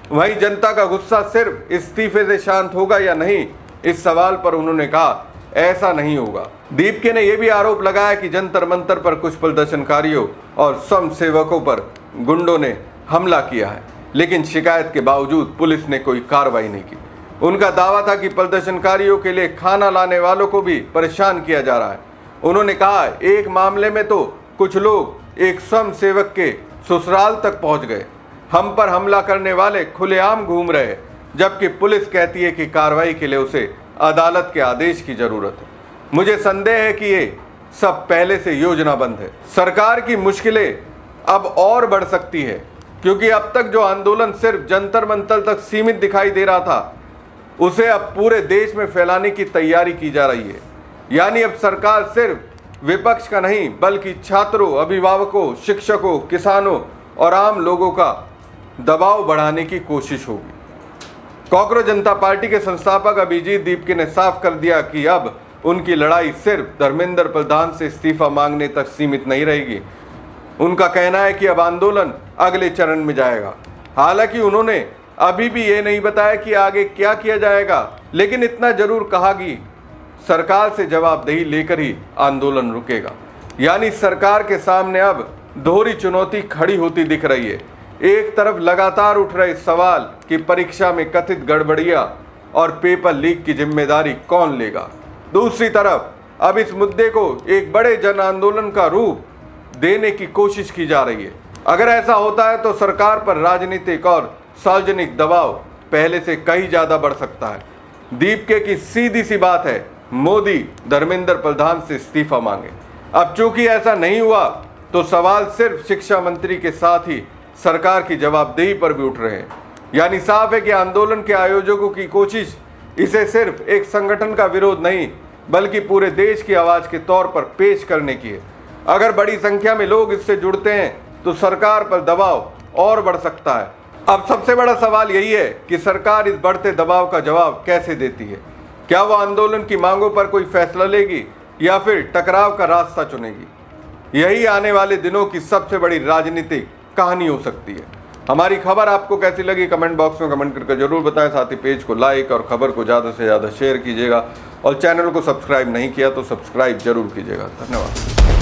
वहीं जनता का गुस्सा सिर्फ इस्तीफे से शांत होगा या नहीं, इस सवाल पर उन्होंने कहा ऐसा नहीं होगा। दीपके ने यह भी आरोप लगाया कि जंतर मंतर पर कुछ प्रदर्शनकारियों और स्वयं सेवकों पर गुंडों ने हमला किया है, लेकिन शिकायत के बावजूद पुलिस ने कोई कार्रवाई नहीं की। उनका दावा था कि प्रदर्शनकारियों के लिए खाना लाने वालों को भी परेशान किया जा रहा है। उन्होंने कहा एक मामले में तो कुछ लोग एक स्वयं सेवक के ससुराल तक पहुंच गए। हम पर हमला करने वाले खुलेआम घूम रहे हैं, जबकि पुलिस कहती है कि कार्रवाई के लिए उसे अदालत के आदेश की जरूरत है। मुझे संदेह है कि ये सब पहले से योजनाबद्ध है। सरकार की मुश्किलें अब और बढ़ सकती है, क्योंकि अब तक जो आंदोलन सिर्फ जंतर मंतर तक सीमित दिखाई दे रहा था, उसे अब पूरे देश में फैलाने की तैयारी की जा रही है। यानी अब सरकार सिर्फ विपक्ष का नहीं, बल्कि छात्रों, अभिभावकों, शिक्षकों, किसानों और आम लोगों का दबाव बढ़ाने की कोशिश होगी। कॉकरोच जनता पार्टी के संस्थापक अभिजीत दीपके ने साफ कर दिया कि अब उनकी लड़ाई सिर्फ धर्मेंद्र प्रधान से इस्तीफा मांगने तक सीमित नहीं रहेगी। उनका कहना है कि अब आंदोलन अगले चरण में जाएगा। हालांकि उन्होंने अभी भी ये नहीं बताया कि आगे क्या किया जाएगा, लेकिन इतना जरूर कहा कि सरकार से जवाबदेही लेकर ही आंदोलन रुकेगा। यानी सरकार के सामने अब दोहरी चुनौती खड़ी होती दिख रही है। एक तरफ लगातार उठ रहे सवाल कि परीक्षा में कथित गड़बड़ियां और पेपर लीक की जिम्मेदारी कौन लेगा, दूसरी तरफ अब इस मुद्दे को एक बड़े जन आंदोलन का रूप देने की कोशिश की जा रही है। अगर ऐसा होता है तो सरकार पर राजनीतिक और सार्वजनिक दबाव पहले से कहीं ज्यादा बढ़ सकता है। दीपके की सीधी सी बात है, मोदी धर्मेंद्र प्रधान से इस्तीफा मांगे। अब चूंकि ऐसा नहीं हुआ तो सवाल सिर्फ शिक्षा मंत्री के साथ ही सरकार की जवाबदेही पर भी उठ रहे हैं। यानी साफ है कि आंदोलन के आयोजकों की कोशिश इसे सिर्फ एक संगठन का विरोध नहीं, बल्कि पूरे देश की आवाज के तौर पर पेश करने की है। अगर बड़ी संख्या में लोग इससे जुड़ते हैं तो सरकार पर दबाव और बढ़ सकता है। अब सबसे बड़ा सवाल यही है कि सरकार इस बढ़ते दबाव का जवाब कैसे देती है। क्या वो आंदोलन की मांगों पर कोई फैसला लेगी या फिर टकराव का रास्ता चुनेगी? यही आने वाले दिनों की सबसे बड़ी राजनीतिक कहानी हो सकती है। हमारी खबर आपको कैसी लगी कमेंट बॉक्स में कमेंट करके जरूर बताएं। साथ ही पेज को लाइक और खबर को ज़्यादा से ज़्यादा शेयर कीजिएगा और चैनल को सब्सक्राइब नहीं किया तो सब्सक्राइब जरूर कीजिएगा। धन्यवाद।